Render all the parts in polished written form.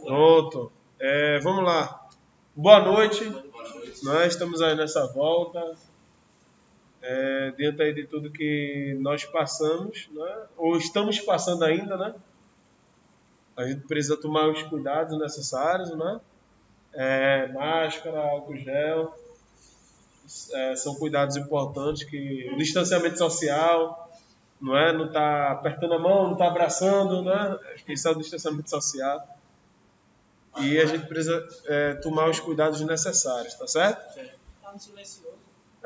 Pronto. Vamos lá. Boa noite. Nós estamos aí nessa volta. Diante aí de tudo que nós passamos, né? Ou estamos passando ainda, né? A gente precisa tomar os cuidados necessários, né? Máscara, álcool gel, são cuidados importantes, que o distanciamento social, não é? Não tá apertando a mão, não tá abraçando, né? Isso é o distanciamento social. E a gente precisa tomar os cuidados necessários, tá certo?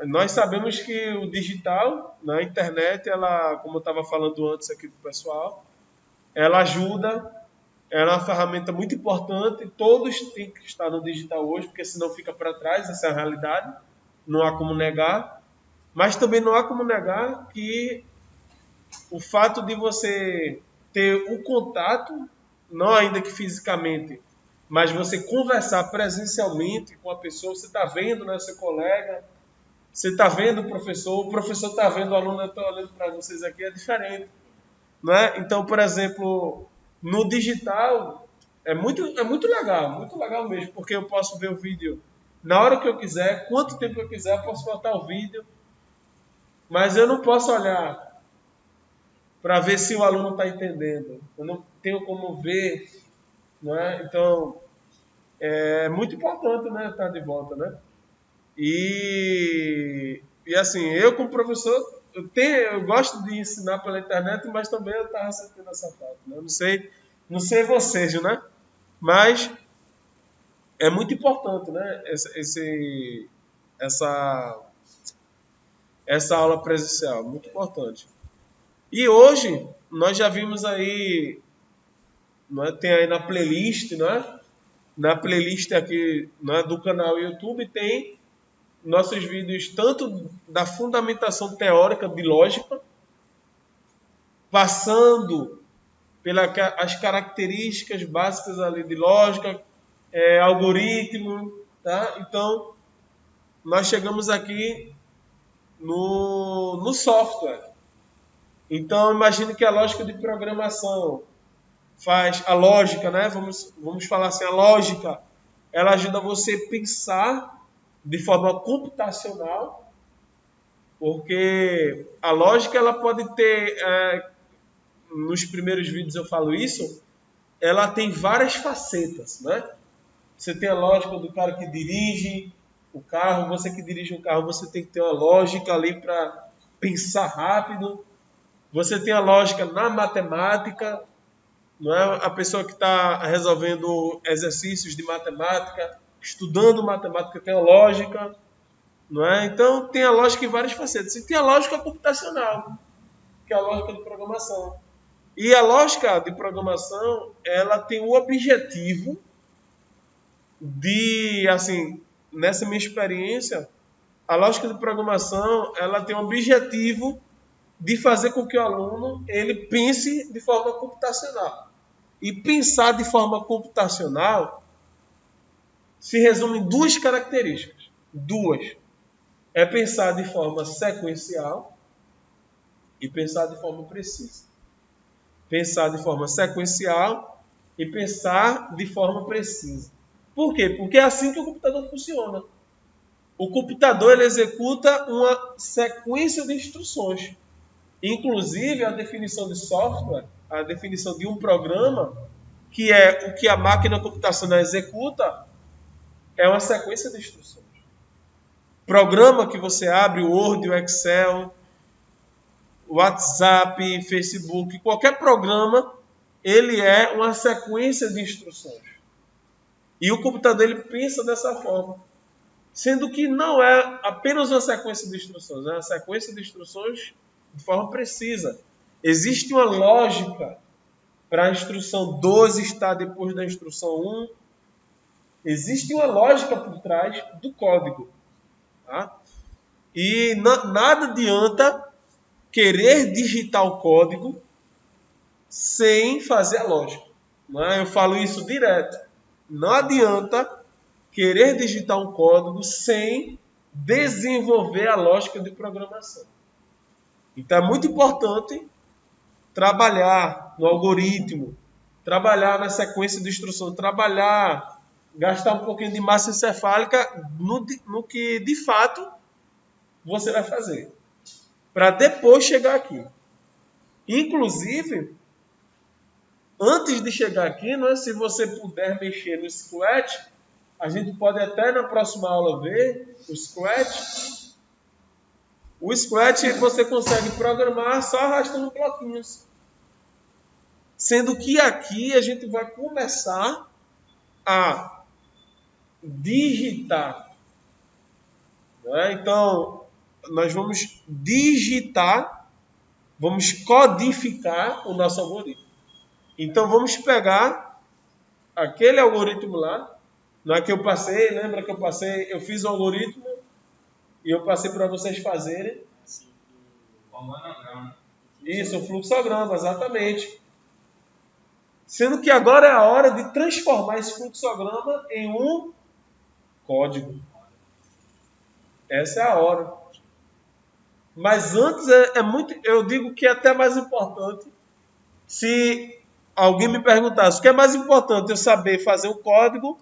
Nós sabemos que o digital, na internet, ela, como eu estava falando antes aqui do pessoal, ela ajuda, ela é uma ferramenta muito importante, todos têm que estar no digital hoje, porque senão fica para trás, essa é a realidade, não há como negar, mas também não há como negar que o fato de você ter o contato, não ainda que fisicamente, mas você conversar presencialmente com a pessoa, você está vendo, né, seu colega, você está vendo o professor está vendo o aluno, eu estou olhando para vocês aqui, é diferente. Né? Então, por exemplo, no digital, é muito legal mesmo, porque eu posso ver o vídeo na hora que eu quiser, quanto tempo eu quiser, eu posso botar o vídeo, mas eu não posso olhar para ver se o aluno está entendendo. Eu não tenho como ver, não é? Então, é muito importante, né, estar de volta, né? E assim, eu como professor, eu gosto de ensinar pela internet, mas também eu estava sentindo essa falta. Né? Não sei vocês, né? Mas é muito importante, né? Essa aula presencial, muito importante. E hoje nós já vimos aí, não é? Tem aí na playlist, não é? Na playlist aqui, não é? Do canal YouTube tem nossos vídeos tanto da fundamentação teórica de lógica, passando pelas características básicas ali de lógica, algoritmo, tá? Então, nós chegamos aqui no software. Então, imagine que a lógica de programação faz a lógica, né? Vamos falar assim, a lógica, ela ajuda você a pensar de forma computacional, porque a lógica ela pode ter, nos primeiros vídeos eu falo isso, ela tem várias facetas, né? Você tem a lógica do cara que dirige o carro, você que dirige um carro, você tem que ter uma lógica ali para pensar rápido. Você tem a lógica na matemática, não é? A pessoa que está resolvendo exercícios de matemática, estudando matemática, tem a lógica, não é? Então, tem a lógica em várias facetas. E tem a lógica computacional, que é a lógica de programação. E a lógica de programação, ela tem o objetivo de, assim, nessa minha experiência, a lógica de programação, ela tem o objetivo de fazer com que o aluno ele pense de forma computacional. E pensar de forma computacional se resume em duas características. Duas. É pensar de forma sequencial e pensar de forma precisa. Pensar de forma sequencial e pensar de forma precisa. Por quê? Porque é assim que o computador funciona. O computador ele executa uma sequência de instruções. Inclusive, a definição de software, a definição de um programa, que é o que a máquina computacional executa, é uma sequência de instruções. Programa que você abre, o Word, o Excel, o WhatsApp, Facebook, qualquer programa, ele é uma sequência de instruções. E o computador ele pensa dessa forma. Sendo que não é apenas uma sequência de instruções, é uma sequência de instruções de forma precisa. Existe uma lógica para a instrução 12 estar depois da instrução 1. Existe uma lógica por trás do código. Tá? E nada adianta querer digitar o código sem fazer a lógica. Não é? Eu falo isso direto. Não adianta querer digitar um código sem desenvolver a lógica de programação. Então é muito importante trabalhar no algoritmo, trabalhar na sequência de instrução, trabalhar, gastar um pouquinho de massa encefálica no que de fato você vai fazer, para depois chegar aqui. Inclusive, antes de chegar aqui, né, se você puder mexer no squat, a gente pode até na próxima aula ver o squat. O squat você consegue programar só arrastando bloquinhos. Sendo que aqui a gente vai começar a digitar. Né? Então, nós vamos digitar, vamos codificar o nosso algoritmo. Então, vamos pegar aquele algoritmo lá, não é que eu passei, lembra que eu fiz o algoritmo e eu passei para vocês fazerem. Isso, o fluxograma, exatamente. Sendo que agora é a hora de transformar esse fluxograma em um código. Essa é a hora. Mas antes eu digo que é até mais importante. Se alguém me perguntasse o que é mais importante, eu saber fazer o código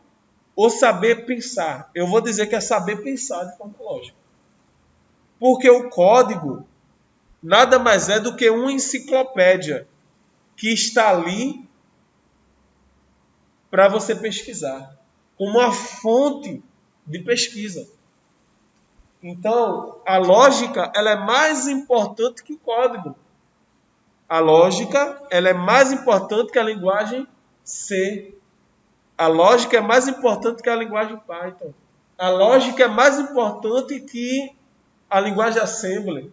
ou saber pensar, eu vou dizer que é saber pensar de forma lógica. Porque o código nada mais é do que uma enciclopédia que está ali para você pesquisar, como uma fonte de pesquisa. Então, a lógica ela é mais importante que o código. A lógica ela é mais importante que a linguagem C. A lógica é mais importante que a linguagem Python. A lógica é mais importante que a linguagem Assembly,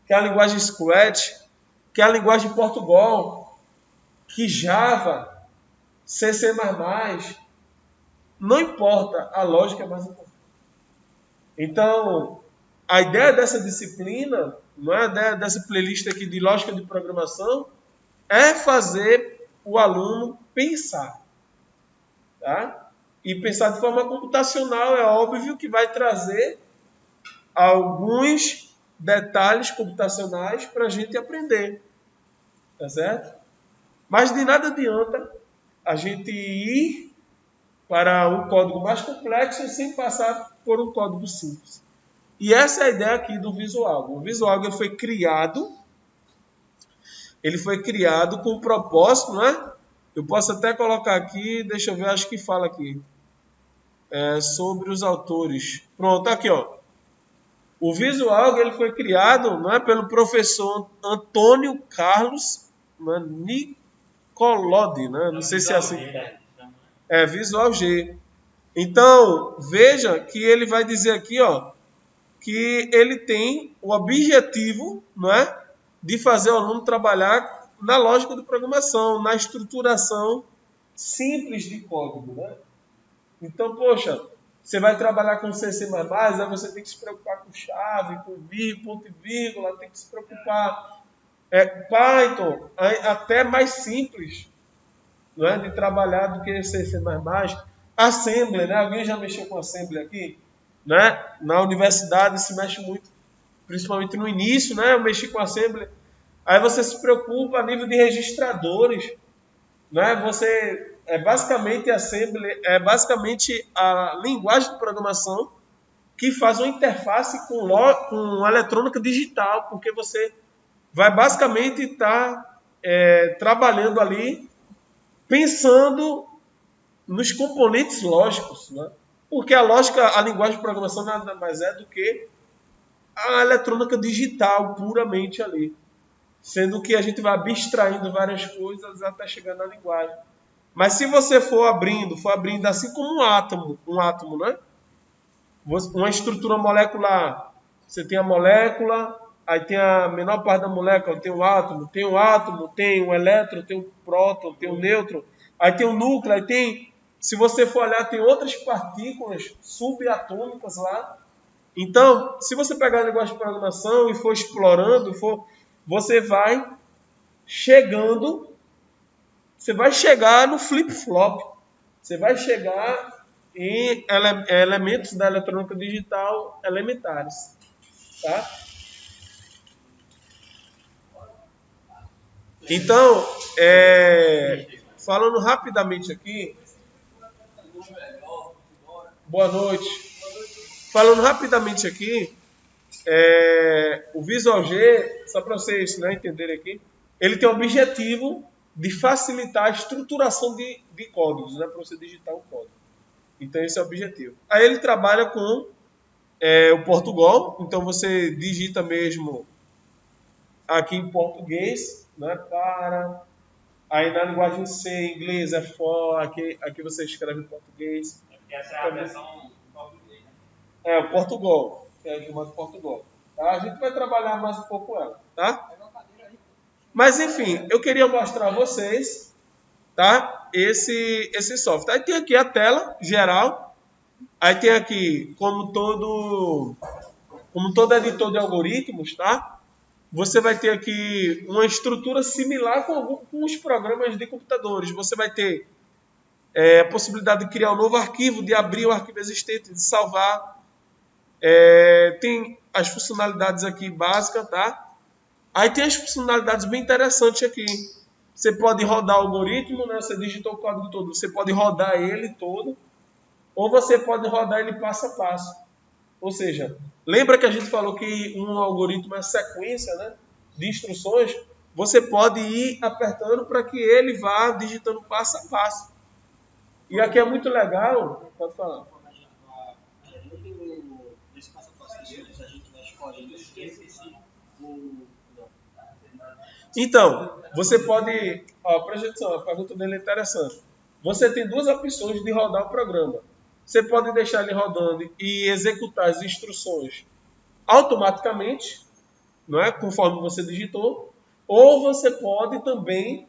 que a linguagem Scratch, que a linguagem Portugal, que Java, C++. Não importa, a lógica é mais importante. Então, a ideia dessa disciplina, não é a ideia dessa playlist aqui de lógica de programação, é fazer o aluno pensar. Tá? E pensar de forma computacional é óbvio que vai trazer alguns detalhes computacionais para a gente aprender. Tá certo? Mas de nada adianta a gente ir para um código mais complexo sem passar por um código simples. E essa é a ideia aqui do Visual. O Visual ele foi criado com o propósito, né? Eu posso até colocar aqui, deixa eu ver, acho que fala aqui. Sobre os autores. Pronto, aqui, ó. O Visual ele foi criado, não é, pelo professor Antônio Carlos Nicolodi, né? Não sei se é assim. É Visual G. Então, veja que ele vai dizer aqui, ó, que ele tem o objetivo, não é, de fazer o aluno trabalhar na lógica de programação, na estruturação simples de código, né? Então, poxa, você vai trabalhar com C++, aí você tem que se preocupar com chave, com ponto e vírgula, tem que se preocupar. Python, até mais simples, não é, de trabalhar do que C++. Assembly, né? Alguém já mexeu com Assembly aqui? Né? Na universidade se mexe muito, principalmente no início, né? Eu mexi com Assembly. Aí você se preocupa a nível de registradores, né? Você basicamente Assembly é basicamente a linguagem de programação que faz uma interface com eletrônica digital, porque você vai basicamente estar trabalhando ali pensando nos componentes lógicos, né? Porque a lógica, a linguagem de programação nada mais é do que a eletrônica digital puramente ali. Sendo que a gente vai abstraindo várias coisas até chegar na linguagem. Mas se você for abrindo assim como um átomo, né? Uma estrutura molecular. Você tem a molécula, aí tem a menor parte da molécula, tem o átomo, tem o elétron, tem o próton, tem o nêutron, aí tem o núcleo, aí tem, se você for olhar, tem outras partículas subatômicas lá. Então, se você pegar a linguagem de programação e for explorando, você vai chegar no flip-flop. Você vai chegar em elementos da eletrônica digital elementares. Tá? Então, falando rapidamente aqui. Boa noite. Falando rapidamente aqui, o Visual G, só para vocês, né, entenderem aqui, ele tem o objetivo de facilitar a estruturação de códigos, né, para você digitar um código. Então esse é o objetivo. Aí ele trabalha com o Portugal, então você digita mesmo aqui em português, né, para... Aí na linguagem C, em inglês é for, aqui você escreve em português. Essa é a versão português, né? O Portugal, que é chamado Portugal. Tá? A gente vai trabalhar mais um pouco ela, tá? Mas enfim, eu queria mostrar a vocês, tá? Esse software. Aí tem aqui a tela geral. Aí tem aqui, como todo editor de algoritmos, tá? Você vai ter aqui uma estrutura similar com os programas de computadores. Você vai ter a possibilidade de criar um novo arquivo, de abrir o arquivo existente, de salvar. Tem as funcionalidades aqui básicas, tá? Aí tem as funcionalidades bem interessantes aqui. Você pode rodar o algoritmo, né? Você digitou o código todo, você pode rodar ele todo, ou você pode rodar ele passo a passo. Ou seja, lembra que a gente falou que um algoritmo é sequência, né, de instruções? Você pode ir apertando para que ele vá digitando passo a passo. E aqui é muito legal. Pode falar. Nesse passo a passo deles, a gente vai escolhendo Então, você pode... presta atenção, a pergunta dele é interessante. Você tem duas opções de rodar o programa. Você pode deixar ele rodando e executar as instruções automaticamente, não é? Conforme você digitou, ou você pode também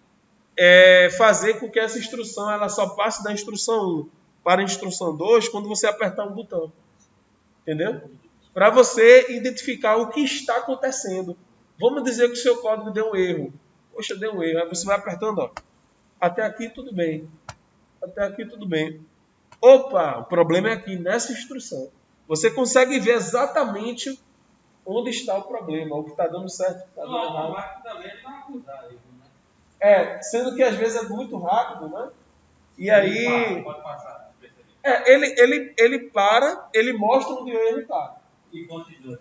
fazer com que essa instrução ela só passe da instrução 1 para a instrução 2 quando você apertar um botão. Entendeu? Para você identificar o que está acontecendo. Vamos dizer que o seu código deu um erro. Poxa, deu um erro. Aí você vai apertando, ó. Até aqui tudo bem. Até aqui tudo bem. Opa, o problema é aqui, nessa instrução. Você consegue ver exatamente onde está o problema, o que está dando certo, o que está dando errado. Sendo que às vezes é muito rápido, né? E aí... Pode passar. Ele para, ele mostra onde o erro está. E continua.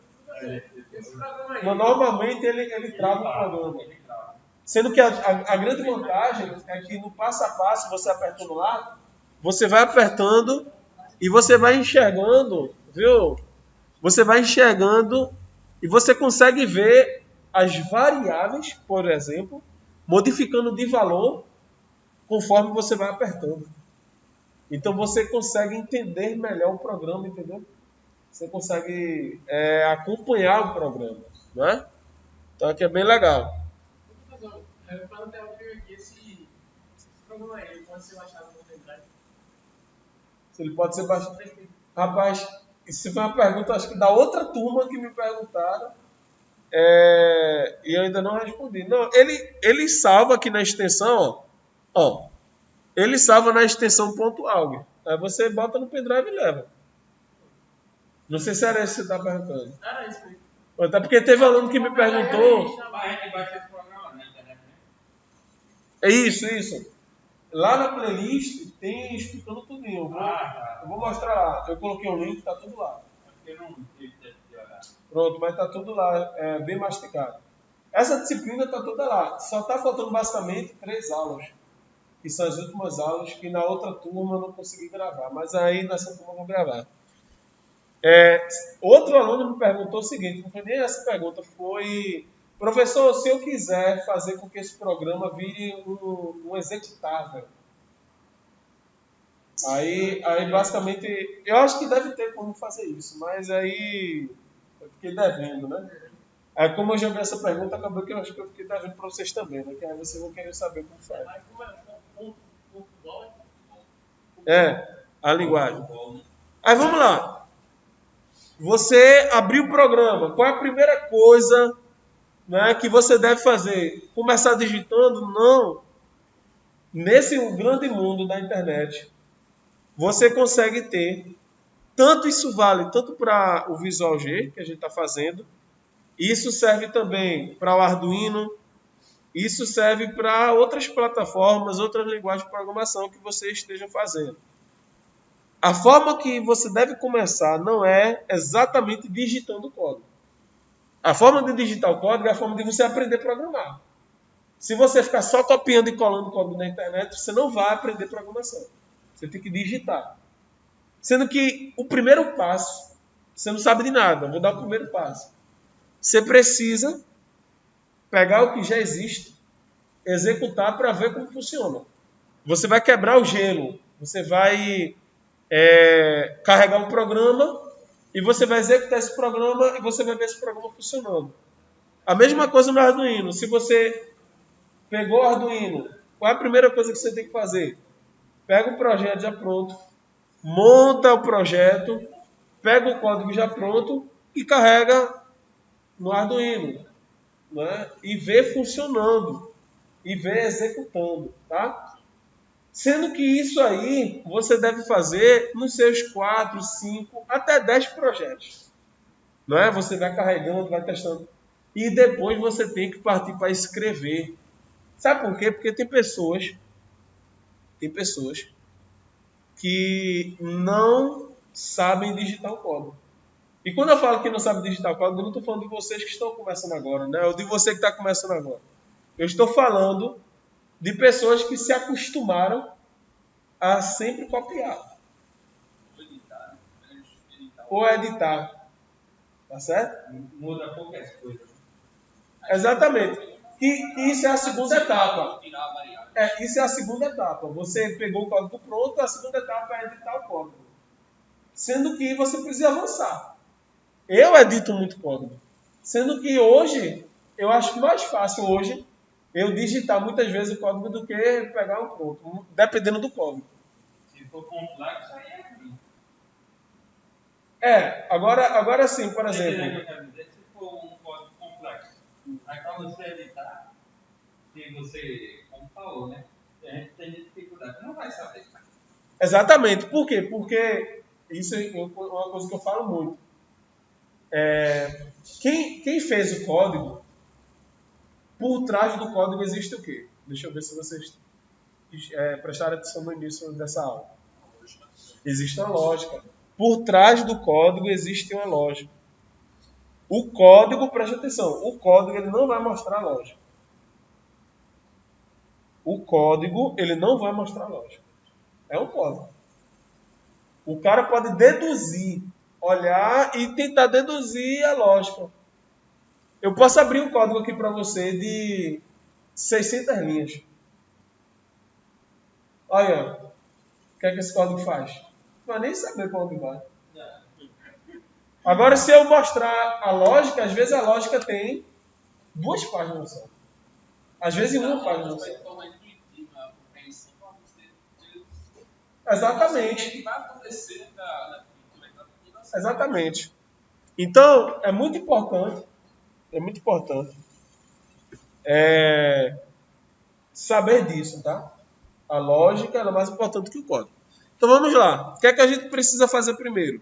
Normalmente ele trava o programa. Sendo que a grande vantagem é que no passo a passo, você apertando lá, você vai apertando e você vai enxergando, viu? Você vai enxergando e você consegue ver as variáveis, por exemplo, modificando de valor conforme você vai apertando. Então você consegue entender melhor o programa, entendeu? Você consegue acompanhar o programa, né? Então aqui é bem legal. Fala até aqui, esse programa aí, ele pode ser baixado no pendrive? Ele pode ser baixado. Rapaz, isso foi uma pergunta, acho que da outra turma que me perguntaram. E eu ainda não respondi. Não, ele salva aqui na extensão, ó. Ele salva na extensão .alg. Aí você bota no pendrive e leva. Não sei se era isso que você está perguntando. Era isso aí. Até porque teve aluno que me perguntou. É isso. Lá na playlist tem explicando tudo. Eu vou mostrar lá. Eu coloquei o link, tá tudo lá. Pronto, mas tá tudo lá, bem mastigado. Essa disciplina tá toda lá. Só tá faltando basicamente 3 aulas. Que são as últimas aulas que na outra turma eu não consegui gravar. Mas aí nessa turma eu vou gravar. Outro aluno me perguntou o seguinte, não foi nem essa pergunta, foi... Professor, se eu quiser fazer com que esse programa vire um executável, aí basicamente, eu acho que deve ter como fazer isso, mas aí eu fiquei devendo, né? Aí como eu já vi essa pergunta, acabou que eu acho que eu fiquei devendo para vocês também, né? Que aí vocês vão querer saber como faz. A linguagem. Aí vamos lá. Você abriu o programa, qual é a primeira coisa, né, que você deve fazer? Começar digitando? Não. Nesse grande mundo da internet, você consegue ter, tanto isso vale tanto para o Visual G, que a gente está fazendo, isso serve também para o Arduino, Isso serve para outras plataformas, outras linguagens de programação que você esteja fazendo. A forma que você deve começar não é exatamente digitando o código. A forma de digitar o código é a forma de você aprender a programar. Se você ficar só copiando e colando código na internet, você não vai aprender programação. Você tem que digitar. Sendo que o primeiro passo, você não sabe de nada, vou dar o primeiro passo. Você precisa pegar o que já existe, executar para ver como funciona. Você vai quebrar o gelo, você vai carregar um programa e você vai executar esse programa e você vai ver esse programa funcionando. A mesma coisa no Arduino. Se você pegou o Arduino, qual é a primeira coisa que você tem que fazer? Pega o projeto já pronto, monta o projeto, pega o código já pronto e carrega no Arduino, né? E vê funcionando, e vê executando, tá? Sendo que isso aí você deve fazer nos seus 4, 5, até 10 projetos. Não é? Você vai carregando, vai testando. E depois você tem que partir para escrever. Sabe por quê? Porque tem pessoas que não sabem digitar o código. E quando eu falo que não sabe digitar o código, eu não estou falando de vocês que estão começando agora, né? Ou de você que está começando agora. Eu estou falando de pessoas que se acostumaram a sempre copiar ou editar. Tá certo? Muda poucas coisas. Exatamente. E isso é a segunda etapa. Isso é a segunda etapa. Você pegou o código pronto, a segunda etapa é editar o código. Sendo que você precisa avançar. Eu edito muito código. Sendo que hoje, eu acho mais fácil hoje eu digitar muitas vezes o código do que pegar um pronto, dependendo do código. Se for complexo, aí é ruim. Agora sim, por exemplo. Se for um código complexo, aí para você editar, se você, como falou, né? A gente tem dificuldade, não vai saber. Exatamente. Por quê? Porque isso é uma coisa que eu falo muito. Quem fez o código, por trás do código existe o quê? Deixa eu ver se vocês prestaram atenção no início dessa aula. Existe uma lógica. Por trás do código existe uma lógica. O código, preste atenção, o código ele não vai mostrar a lógica. O código ele não vai mostrar a lógica. É um código. O cara pode deduzir, olhar e tentar deduzir a lógica. Eu posso abrir um código aqui para você de 600 linhas. Olha, o que é que esse código faz? Não vai nem saber para onde vai. Agora, se eu mostrar a lógica, às vezes a lógica tem 2 páginas só. Às vezes uma página só. Exatamente. Exatamente. Então, é muito importante saber disso, tá? A lógica é mais importante que o código. Então vamos lá. O que é que a gente precisa fazer primeiro?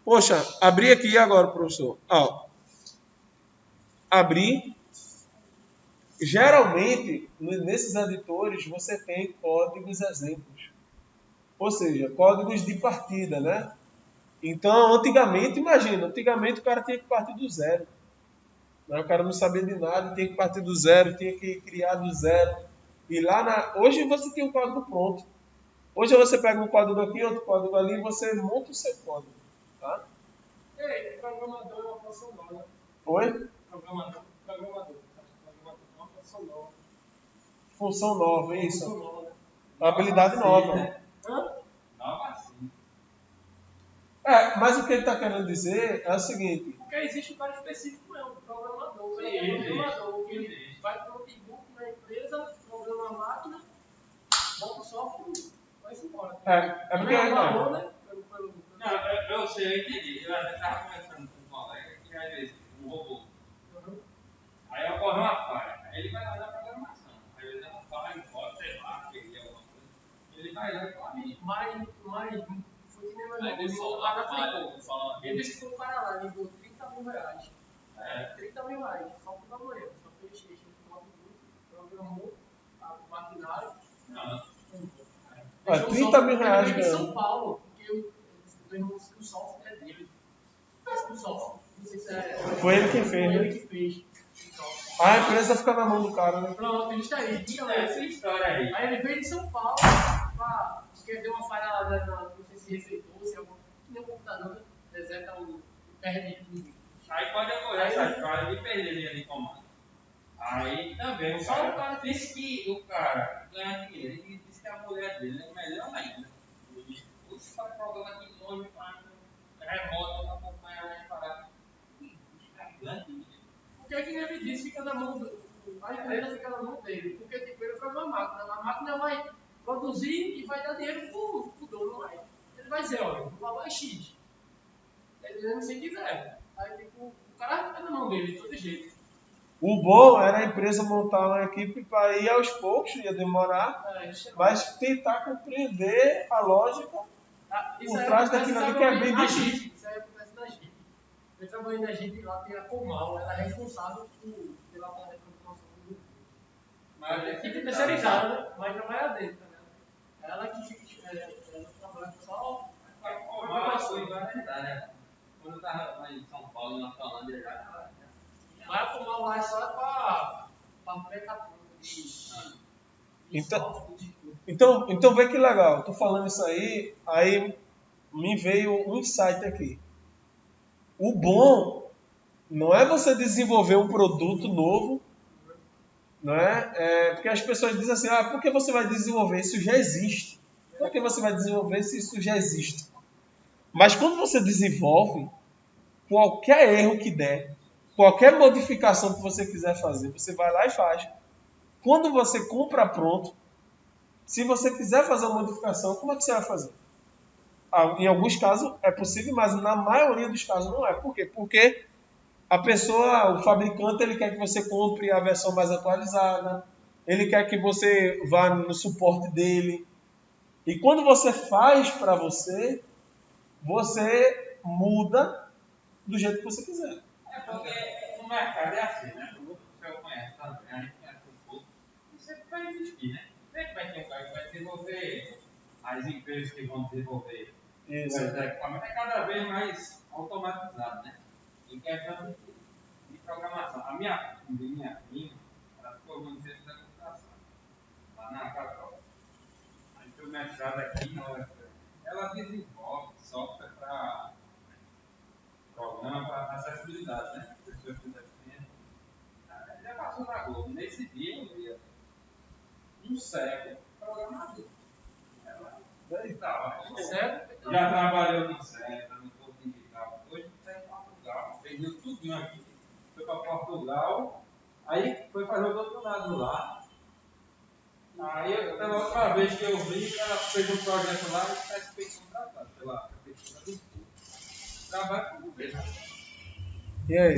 Poxa, abri aqui agora, professor. Abri. Geralmente, nesses editores, você tem códigos exemplos. Ou seja, códigos de partida, né? Então, antigamente o cara tinha que partir do zero. Né? O cara não sabia de nada, tinha que partir do zero, tinha que criar do zero. E hoje você tem um código pronto. Hoje você pega um código aqui, outro código ali, e você monta o seu código. Tá? Programador é uma função nova. Oi? Programador. Programador é uma função nova. Função nova, é isso. Função nova. Uma habilidade nova. Nova sim. Mas o que ele está querendo dizer é o seguinte. Porque existe um cara específico mesmo, programador. Sim, Programador, que ele vai para o notebook na empresa, programa a máquina, bota o software e vai-se embora. Porque valor, né? Não, eu sei, eu entendi. Eu até estava conversando com um colega que às vezes um robô. Aí ocorre uma falha. Aí ele vai lá na programação. Às vezes ela falha, pode, sei lá, perder alguma coisa. Ele vai lá e fala, Mas foi que nem meu irmão. O cara aplicou. Ele disse que o cara lá ligou R$30 mil. 30 mil reais. Só por da manhã. Só fez programou o maquinário. Não. Ah, 30 mil reais, Em cara. São Paulo, porque o irmão disse que o software é dele. O software. Não sei se é. Foi ele quem fez, Foi né? ele que fez. A empresa fica na mão do cara, né? Pronto, isso aí. Então, essa história aí. Aí ele veio de São Paulo, porque deu uma falha lá, não sei se resetou, se algum. Nem o computador reseta o perde tudo. Aí pode ocorrer essa falha de perder linha de comando. Aí também o cara disse que o cara ganha dinheiro. Ele disse que a mulher dele é melhor ainda. Os caras programam de longe, remoto, acompanhar a parada. Porque é que ele disse, fica na mão a empresa fica na mão dele, porque tipo, ele foi uma máquina, a máquina vai produzir e vai dar dinheiro pro dono lá. Ele vai dizer, olha, o valor é X. Ele dizendo se quiser. Aí tipo, o cara fica na mão dele de todo jeito. O bom era a empresa montar uma equipe para ir aos poucos, ia demorar, mas tentar compreender a lógica por trás daquilo ali que é bem difícil. Isso aí acontece na Jeep. Eu trabalhei na Jeep lá, tem a Comal, ela é responsável pela parte de produção do grupo. Mas A equipe terceirizada, né? Mas trabalha dentro, né? Ela que fica, ela trabalha só. Quando eu estava lá em São Paulo, na Finlândia, já. Mas a Comal lá é só para backup de software, de tudo. Então vê que legal, tô falando isso aí me veio um insight aqui. O bom não é você desenvolver um produto novo, não é? Porque as pessoas dizem assim, por que você vai desenvolver? Isso já existe. Por que você vai desenvolver se isso já existe? Mas quando você desenvolve, qualquer erro que der, qualquer modificação que você quiser fazer, você vai lá e faz. Quando você compra pronto, se você quiser fazer uma modificação, como é que você vai fazer? Em alguns casos é possível, mas na maioria dos casos não é. Por quê? Porque a pessoa, o fabricante, ele quer que você compre a versão mais atualizada, ele quer que você vá no suporte dele. E quando você faz para você muda do jeito que você quiser. É porque o mercado é assim, né? O senhor conhece também, a gente conhece um pouco. E sempre vai existir, né? Sempre vai ter um cara que vai desenvolver, as empresas que vão desenvolver. Isso. O equipamento é cada vez mais automatizado, né? Em questão de programação. A minha prima, ela ficou no centro da computação, lá na Católica. Aí foi mestrado aqui na UFR. Ela desenvolve software para programa para acessibilidade, né? Pessoas com deficiência. Já passou na Globo. Nesse dia eu via um cego programador. Já trabalhou no CETA, no Porto Digital. Hoje está em Portugal. Vendeu tudo aqui. Foi para Portugal. Aí foi fazer o doutorado lá. Aí, pela outra vez que eu vi, ela fez um projeto lá e está feito contratado pela Prefeitura do Porto. Trabalha com o governo. E aí?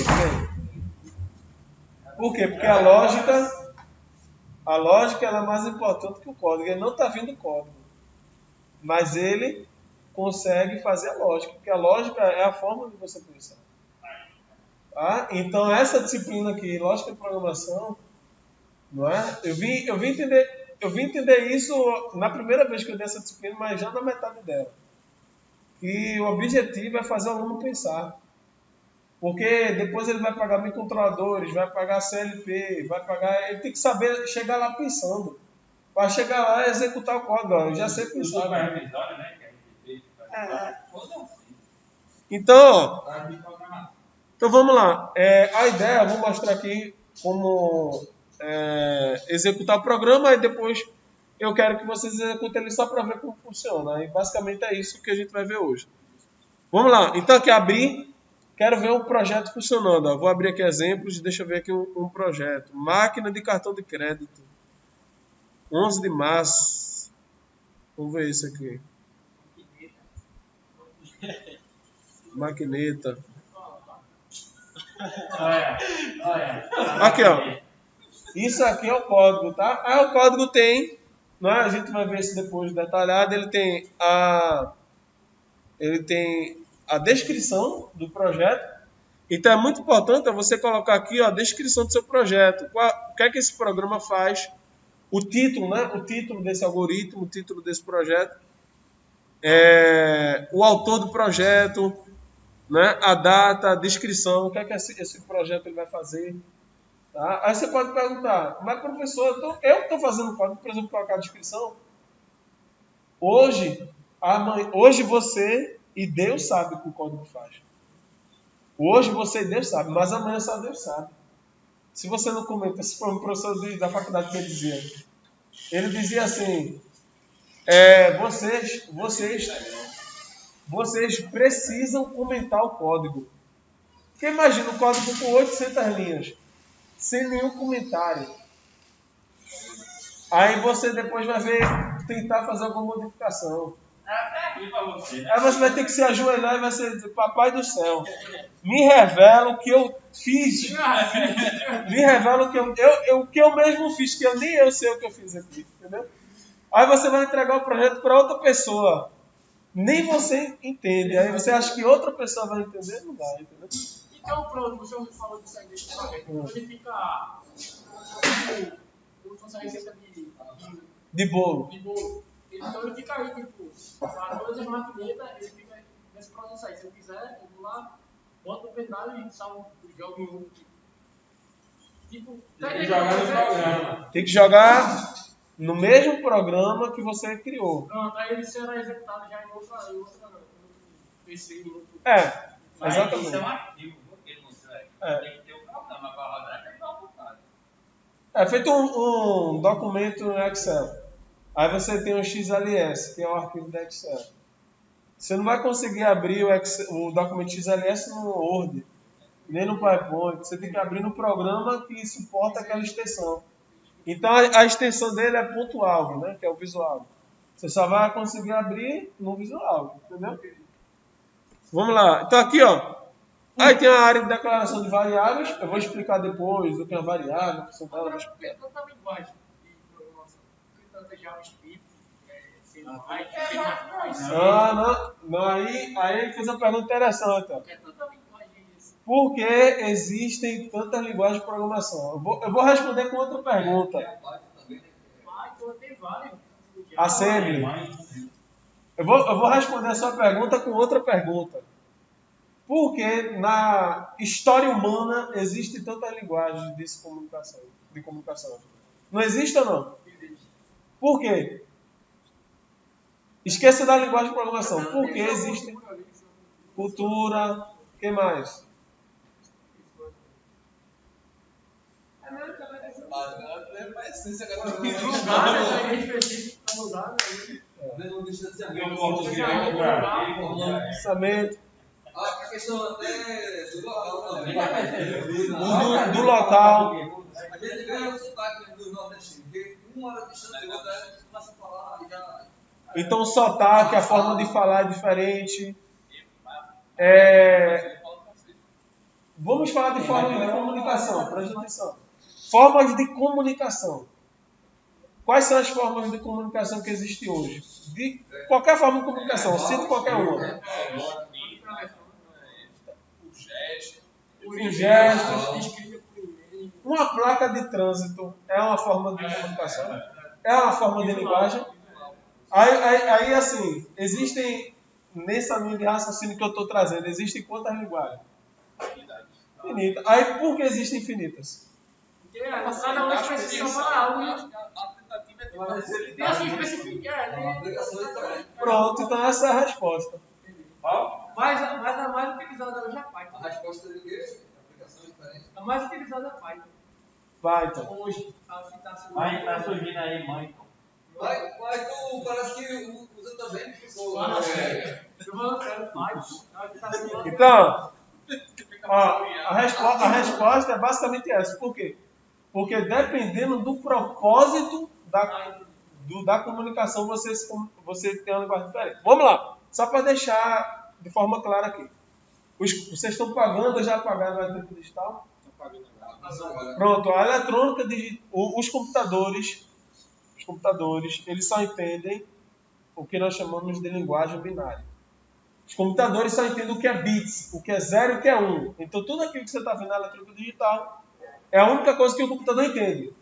Por quê? Porque a lógica ela é mais importante que o código. Ele não está vindo código. Mas ele consegue fazer a lógica. Porque a lógica é a forma de você pensar. Então, essa disciplina aqui, lógica de programação, não é? Eu vim entender isso na primeira vez que eu dei essa disciplina, mas já na metade dela. E o objetivo é fazer o aluno pensar. Porque depois ele vai pagar microcontroladores, vai pagar CLP, ele tem que saber chegar lá pensando. Para chegar lá e executar o código. Eu já sei pensar. Então vamos lá. A ideia, eu vou mostrar aqui como executar o programa e depois eu quero que vocês executem ele só para ver como funciona. E basicamente é isso que a gente vai ver hoje. Vamos lá. Então aqui abrir. Quero ver um projeto funcionando. Vou abrir aqui exemplos e deixa eu ver aqui um projeto. Máquina de cartão de crédito. 11 de março. Vamos ver isso aqui. Maquineta. Aqui, ó. Isso aqui é o código, tá? O código tem, não é? A gente vai ver isso depois detalhado. Ele tem a descrição do projeto. Então é muito importante você colocar aqui a descrição do seu projeto. que é que esse programa faz, o título, né? O título desse algoritmo, o título desse projeto, o autor do projeto, né? A data, a descrição, o que é que esse projeto ele vai fazer. Tá? Aí você pode perguntar, mas professor, eu estou fazendo código, por exemplo, colocar a descrição. Hoje você e Deus sabe o que o código faz. Hoje você e Deus sabe, mas amanhã só Deus sabe. Se você não comenta, se for um professor da faculdade que ele dizia. Ele dizia assim, vocês precisam comentar o código. Porque imagina o código com 800 linhas, sem nenhum comentário. Aí você depois vai tentar fazer alguma modificação. Aí você vai ter que se ajoelhar e vai ser Papai do céu. Me revela o que eu fiz. Me revela o que eu mesmo fiz, que nem eu sei o que eu fiz aqui. Entendeu? Aí você vai entregar o projeto para outra pessoa. Nem você entende. Aí você acha que outra pessoa vai entender? Não vai, entendeu? Então, pronto, você falou disso aí desse projeto. Quando ele fica. Como se fosse a receita de bolo. Então ele fica aí, tipo, para todas as maquinetas, ele fica nesse processo aí. Se eu quiser, eu vou lá, boto o pendrive e salvo o jogo em outro tipo. Tem que jogar no programa. Tem que jogar no mesmo programa que você criou. Pronto, aí ele será executado já em outra PC, em outro. Exatamente. Isso é um arquivo, porque ele não tem que ter um programa para rodar, tem que dar um bocado. É feito um documento no Excel. Aí você tem um XLS, que é o arquivo da Excel. Você não vai conseguir abrir o documento XLS no Word, nem no PowerPoint. Você tem que abrir no programa que suporta aquela extensão. Então a extensão dele é .alg, né? Que é o visual. Você só vai conseguir abrir no visual, entendeu? Vamos lá. Então aqui, ó. Aí tem a área de declaração de variáveis. Eu vou explicar depois o que é a variável. Agora, tem tanta linguagem de programação. Tem tanta JavaScript, Não, aí ele fez uma pergunta interessante. Ó. Tem tanta linguagem isso. Por que existem tantas linguagens de programação? Eu vou responder com outra pergunta. Python tem vários. Assembly. Eu vou responder a sua pergunta com outra pergunta. Por que na história humana existe tanta linguagem de comunicação? Não existe ou não? Por quê? Esqueça da linguagem de programação. Por que existe cultura? O que mais? Pensamento. A questão até do local também. Do local. A gente ganha o sotaque do nordestino, porque uma hora distante da outra, a gente começa a falar e já... Então o sotaque, a forma de falar é diferente. Vamos falar de formas de comunicação, presta atenção. Formas de comunicação. Quais são as formas de comunicação que existem hoje? De qualquer forma de comunicação, cito qualquer uma. O gesto. Uma placa de trânsito é uma forma de comunicação? É uma forma de linguagem? Aí assim, existem, nessa linha de raciocínio que eu estou trazendo, existem quantas linguagens? Infinitas. Aí por que existem infinitas? Porque cada um especifica para algo. Tem assim, especificar. Pronto, então essa é a resposta. Mas a mais utilizada hoje é Python. A resposta de quê? Aplicação diferente. A mais utilizada é Python. Python. Hoje, Mas tá surgindo aí, mãe. Mas tu parece que usa também. Então, a resposta é basicamente essa. Por quê? Porque dependendo do propósito da comunicação, você tem uma linguagem diferente. Vamos lá, só para deixar de forma clara aqui. Vocês estão pagando ou já pagaram a eletrônica digital? Pronto, a eletrônica digital, os computadores, eles só entendem o que nós chamamos de linguagem binária. Os computadores só entendem o que é bits, o que é 0 e o que é 1. Então tudo aquilo que você está vendo na eletrônica digital é a única coisa que o computador entende.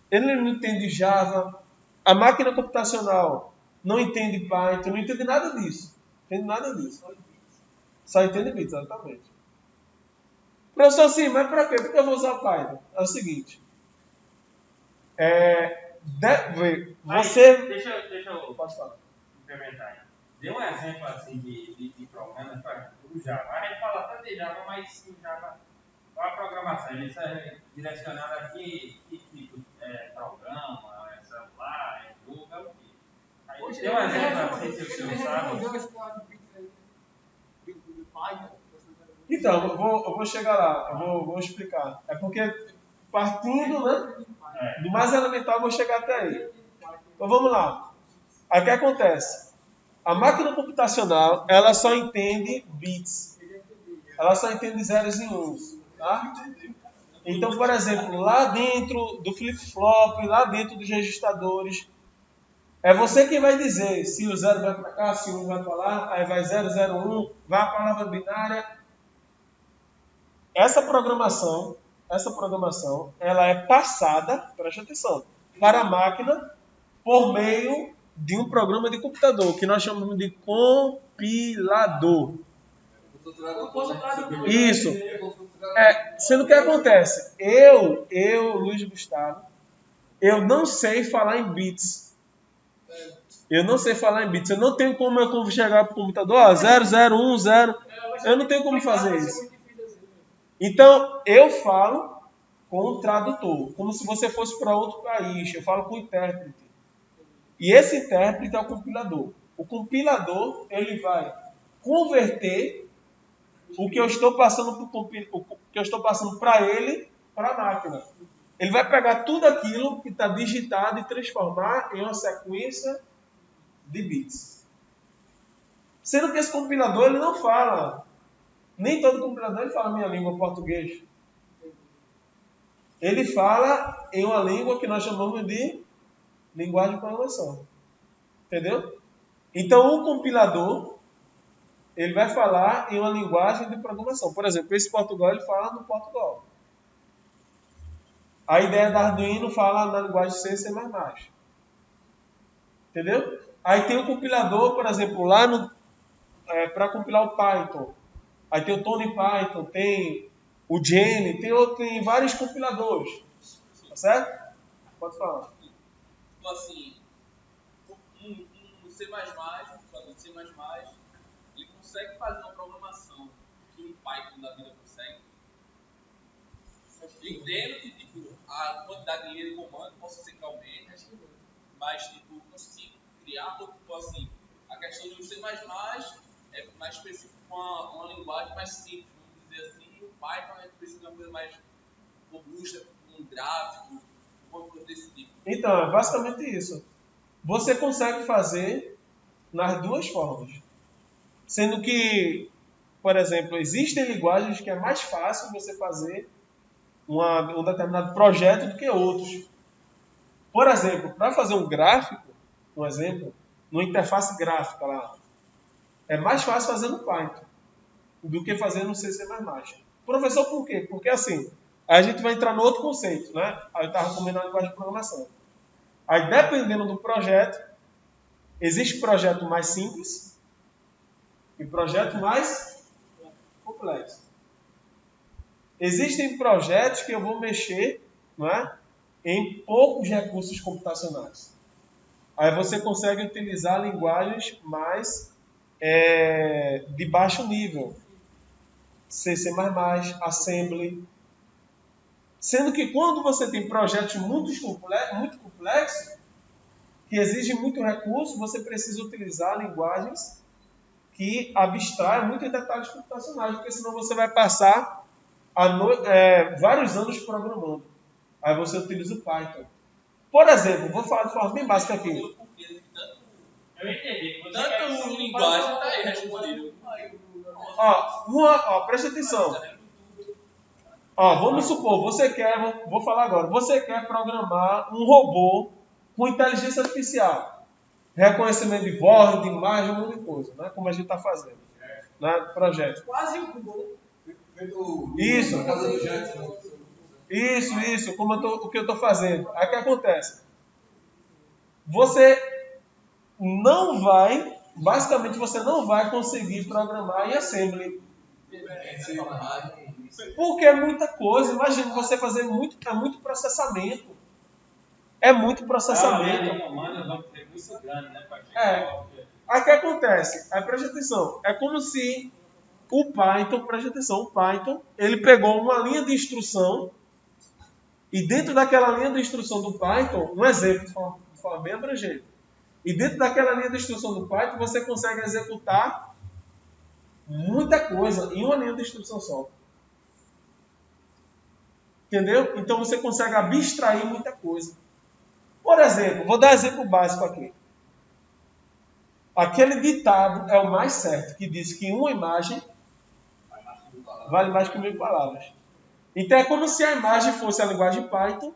Ele não entende Java, a máquina computacional não entende Python, não entende nada disso. Não entende nada disso. Só entende bits, exatamente. Professor, sim, mas para quê? Por que eu vou usar o Python? É o seguinte. Você... Deixa eu Pode falar. implementar aí. Dê um exemplo assim de programa do Java. A gente fala até de Java, mas o Java, qual a programação? Ele é direcionado a que tipo de programa, é celular, é Google, é o quê? Aí dê um exemplo assim, se você não sabe. Então, eu vou chegar lá, eu vou explicar. É porque, partindo, né, do mais elementar, eu vou chegar até aí. Então, vamos lá. Aí o que acontece? A máquina computacional, ela só entende bits. Ela só entende zeros e uns. Tá? Então, por exemplo, lá dentro do flip-flop, lá dentro dos registradores, é você quem vai dizer se o 0 vai para cá, se o 1 vai para lá, aí vai 001, vai a palavra binária. Essa programação, ela é passada, preste atenção, para a máquina por meio de um programa de computador, que nós chamamos de compilador. Isso. Sendo que acontece, eu, Luiz Gustavo, eu não sei falar em bits. Eu não sei falar em bits. Eu não tenho como eu chegar para o computador, 0010. Eu não tenho como fazer isso. Então, eu falo com o tradutor, como se você fosse para outro país. Eu falo com o intérprete. E esse intérprete é o compilador. O compilador, ele vai converter o que eu estou passando para ele, para a máquina. Ele vai pegar tudo aquilo que está digitado e transformar em uma sequência de bits. Sendo que esse compilador, ele não fala. Nem todo compilador ele fala a minha língua português. Ele fala em uma língua que nós chamamos de linguagem de programação. Entendeu? Então, o compilador, ele vai falar em uma linguagem de programação. Por exemplo, esse Portugal, ele fala no Portugal. A ideia da Arduino fala na linguagem C, C++. Entendeu? Aí tem o compilador, por exemplo, lá para compilar o Python. Aí tem o Tony Python, tem o Jenny, tem vários compiladores. Tá certo? Pode falar. Então, assim, um C++, um C++, ele consegue fazer uma programação que um Python da vida consegue. Entendo que, tipo, a quantidade de linha de comando possa ser que aumente, mas, tipo, consigo criar, tipo, assim, a questão do C++ é mais específico com uma linguagem mais simples, vamos dizer assim, e o Python é precisa de uma coisa mais robusta, um gráfico, uma coisa desse tipo. Então, é basicamente isso. Você consegue fazer nas duas formas. Sendo que, por exemplo, existem linguagens que é mais fácil você fazer um determinado projeto do que outros. Por exemplo, para fazer um gráfico, numa interface gráfica lá, é mais fácil fazer no Python do que fazer no C++. Professor, por quê? Porque assim, aí a gente vai entrar no outro conceito, né? Aí eu estava combinando a linguagem de programação. Aí, dependendo do projeto, existe projeto mais simples e projeto mais complexo. Existem projetos que eu vou mexer, não é, em poucos recursos computacionais. Aí você consegue utilizar linguagens mais de baixo nível. C++, Assembly. Sendo que quando você tem projetos muito complexos, que exigem muito recurso, você precisa utilizar linguagens que abstraem muitos detalhes computacionais, porque senão você vai passar vários anos programando. Aí você utiliza o Python. Por exemplo, vou falar de forma bem básica aqui. Eu entendi. Tanto linguagem está aí respondido. Presta atenção. Vamos supor, vou falar agora, você quer programar um robô com inteligência artificial. Reconhecimento de voz, de imagem, um monte de coisa, né? Como a gente está fazendo. Né? Projeto. Quase um robô. Isso. Isso, o que eu estou fazendo. Aí o que acontece? Você não vai, basicamente você não vai conseguir programar em assembly. Porque é muita coisa. Imagina você fazer muito processamento. É muito processamento. Aí o que acontece? Aí preste atenção. É como se o Python, ele pegou uma linha de instrução e dentro daquela linha de instrução do Python, um exemplo de forma bem abrangente, e dentro daquela linha de instrução do Python você consegue executar muita coisa em uma linha de instrução só. Entendeu? Então você consegue abstrair muita coisa. Por exemplo, vou dar um exemplo básico aqui. Aquele ditado é o mais certo, que diz que uma imagem vale mais que 1000 palavras. Então é como se a imagem fosse a linguagem Python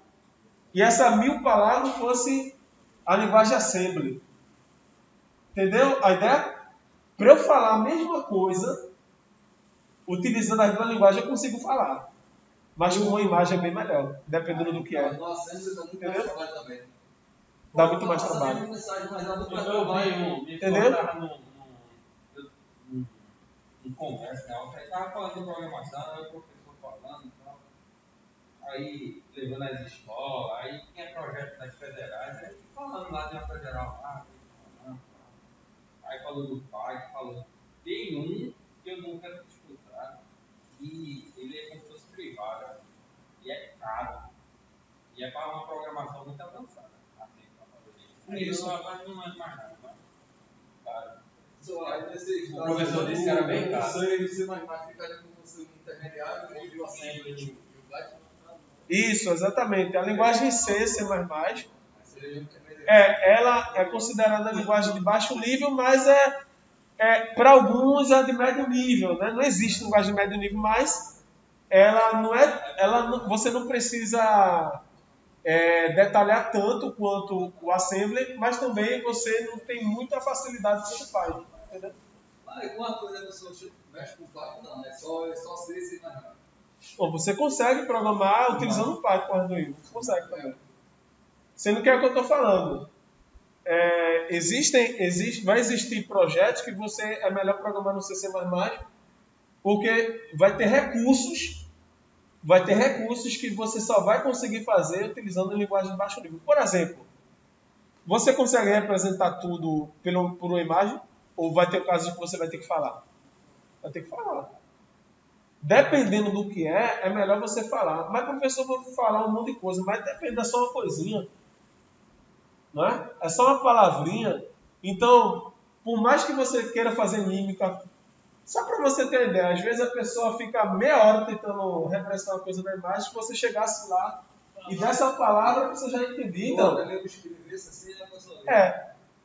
e essa 1000 palavras fosse a linguagem Assembly. Entendeu a ideia? Para eu falar a mesma coisa, utilizando as duas linguagens, eu consigo falar. Mas com uma imagem é bem melhor, dependendo do que é. Nossa, você dá muito mais trabalho também. Dá muito mais trabalho. Entendeu? Em conversa, né? Eu estava falando de programação, aí o professor falando e tal. Aí levando as escolas, aí tinha projeto das federais, aí falando lá de uma federal lá, aí falou do pai, falou. Tem um que eu nunca tinha escutado, e ele é como se fosse privado, e é caro, e é para uma programação muito avançada. Assim, aí isso não é mais nada, né? Cara. O professor disse que era bem caro. Você mais ficaria com você no intermediário e o assembly e o Python. Isso, exatamente. A linguagem C, C++, ela é considerada a linguagem de baixo nível, mas para alguns é de médio nível, né? Não existe linguagem de médio nível, mas você não precisa detalhar tanto quanto o Assembly, mas também você não tem muita facilidade com o Python, entendeu? Uma coisa a pessoa mexe com o Python, não, é só C e C++. Bom, você consegue programar utilizando o Python com Arduino, você consegue também. Sendo que é o que eu estou falando. Vai existir projetos que você é melhor programar no C++, porque vai ter recursos que você só vai conseguir fazer utilizando a linguagem de baixo nível. Por exemplo, você consegue representar tudo por uma imagem? Ou vai ter casos que você vai ter que falar? Vai ter que falar. Dependendo do que é melhor você falar. Mas, professor, eu vou falar um monte de coisa, mas depende, é só uma coisinha. Não é? É só uma palavrinha. Então, por mais que você queira fazer mímica, só para você ter ideia, às vezes a pessoa fica meia hora tentando representar uma coisa na imagem, se você chegasse lá e desse uma palavra, você já entendia. Então,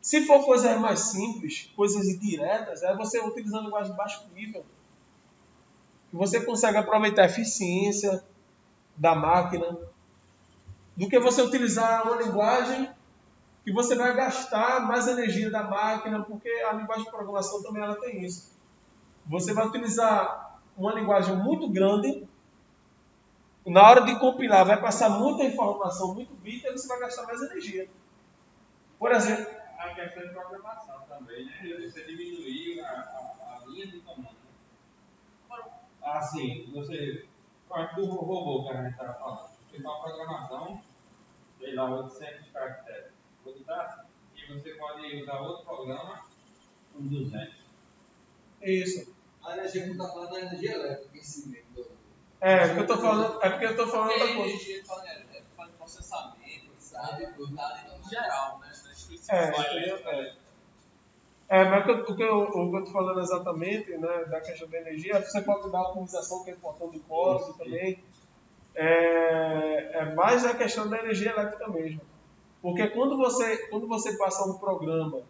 se for coisas mais simples, coisas diretas, é você utilizando a linguagem de baixo nível. Que você consegue aproveitar a eficiência da máquina, do que você utilizar uma linguagem que você vai gastar mais energia da máquina, porque a linguagem de programação também ela tem isso. Você vai utilizar uma linguagem muito grande, na hora de compilar vai passar muita informação, muito bit, e você vai gastar mais energia. Por exemplo, a questão de programação também, né? Você diminuir a linha de comando. Assim, você, do robô que a gente estava falando, você tem uma programação, sei lá, 800 caracteres, e você pode usar outro programa com 200. Isso. A energia que está falando é a energia elétrica em si mesmo. Porque eu estou falando da coisa. Energia faz processamento, sabe? Em geral, né? Mas o que eu estou falando exatamente, né, da questão da energia, você pode dar a otimização, que é importante do código também. É mais a questão da energia elétrica mesmo. Porque quando você passa um programa,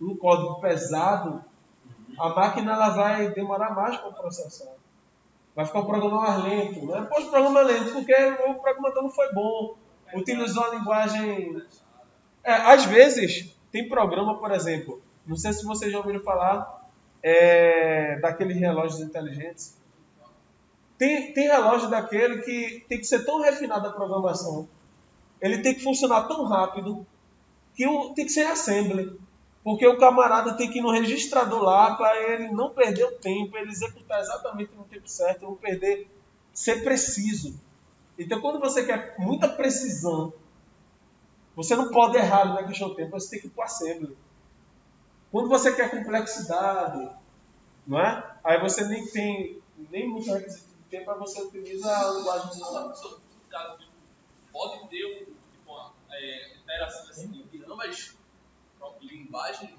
um código pesado, a máquina ela vai demorar mais para processar. Vai ficar um programa mais lento. Né? Pô, o programa é lento porque o programador não foi bom. Utilizou a linguagem... às vezes, tem programa, por exemplo, não sei se vocês já ouviram falar daqueles relógios inteligentes. Tem relógio daquele que tem que ser tão refinado a programação, ele tem que funcionar tão rápido, que tem que ser assembly. Porque o camarada tem que ir no registrador lá para ele não perder o tempo, ele executar exatamente no tempo certo, não perder, ser preciso. Então, quando você quer muita precisão, você não pode errar na questão do tempo, você tem que ir para o assembly. Quando você quer complexidade, não é? Aí você nem tem muito requisito de tempo, aí você utiliza a linguagem de Pode ter uma interação assim, de ambas linguagens.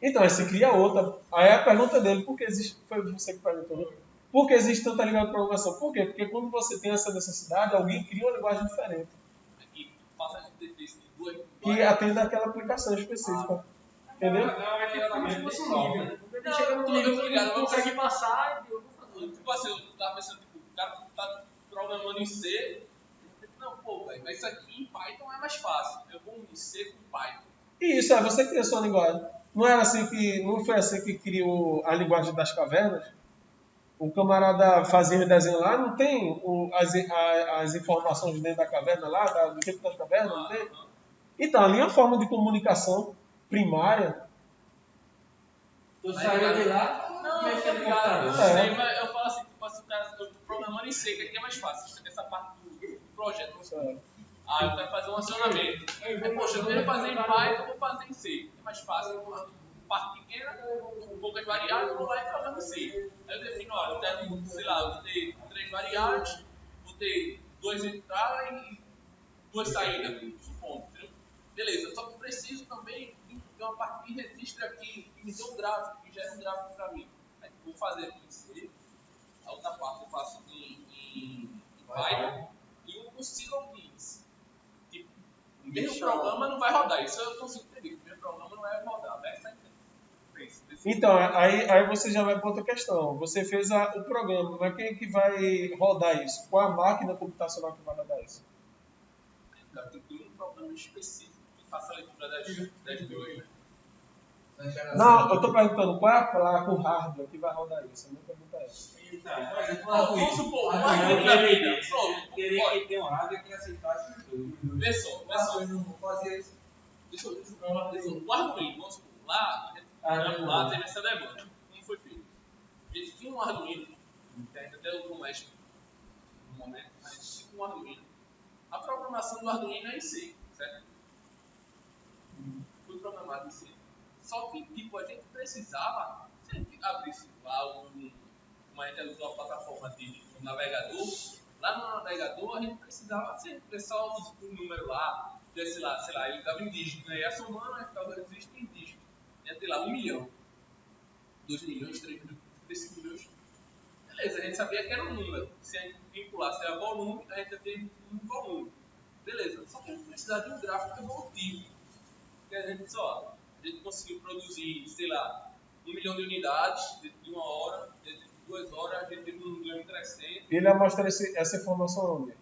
Então, aí se cria outra. Aí a pergunta dele, por que existe, foi você que perguntou, né? Por que existe tanta linguagem de programação? Por quê? Porque quando você tem essa necessidade, alguém cria uma linguagem diferente. Que faça a interface de duas. Que atenda àquela aplicação específica. Entendeu? Como se fosse um nível, né? Quando ele Não, chega no tô nível que ligado, ele mas consegue passar, eu vou fazer. Tipo assim, eu tava pensando, tipo, o cara tá programando em C. Não, pô, velho, mas isso aqui em Python é mais fácil. Eu vou unir C com Python. E isso, é você cria sua linguagem. Não foi assim que criou a linguagem das cavernas? O camarada fazia o desenho lá, não tem as informações dentro da caverna lá, do tempo das cavernas, não tem? Então, ali é uma forma de comunicação primária. Tu saiu de lá, Não, mexendo eu no tô ligado, eu computador. sei, mas eu falo assim, tipo assim, o cara, eu tô programando em C, que aqui é mais fácil, essa parte do projeto. Ah, eu quero fazer um acionamento. Aí, poxa, eu queria fazer em Python, eu vou fazer em C. É mais fácil, uma parte pequena, com poucas variáveis, eu vou lá e programo em C. Aí eu defino, olha, eu quero, sei lá, eu vou ter 3 variáveis, vou ter 2 entradas e 2 saídas, supondo, entendeu? Beleza, só que eu preciso também de uma parte de registro aqui, que me dê um gráfico, que gere um gráfico para mim. Aí eu vou fazer aqui em C, a outra parte eu faço em Python e um Silogins. O meu programa não vai rodar, isso eu consigo entender. O meu programa não vai rodar, vai sair. Então, aí você já vai para outra questão. Você fez o programa, mas quem é que vai rodar isso? Qual a máquina computacional que vai rodar isso? Tem que ter um programa específico que faça a leitura das duas. Não, eu estou perguntando qual é a placa, o hardware que vai rodar isso. A minha pergunta é essa. Vamos supor, um argumento da vida. Pronto, Queria que tenha um hardware que aceitasse os dois. vê só. Eu não vou fazer isso. Deixa eu o Arduino, vamos supor, lá teve essa demanda. Como foi feito? A gente tinha um Arduino, até o mestre no momento, mas tinha um Arduino. A programação do Arduino é em C, certo? Foi programado em C. Só que, tipo, a gente precisava, se a gente abrisse lá como a gente usou a plataforma de navegador, lá no navegador a gente precisava, se a gente só o número lá, sei lá, ele estava em dígito, né? Ia somando, aí ficava registro em dígito. Ia ter lá 1 milhão, 2 milhões, 3 milhões, 5 milhões. Beleza, a gente sabia que era um número. Se a gente vinculasse a volume, a gente ia ter um volume. Beleza, só que a gente precisava de um gráfico evolutivo. Que a gente conseguiu produzir, sei lá, 1 milhão de unidades dentro de 1 hora, dentro de 2 horas, a gente teve um ganho crescente. Ele vai mostrar essa informação onde?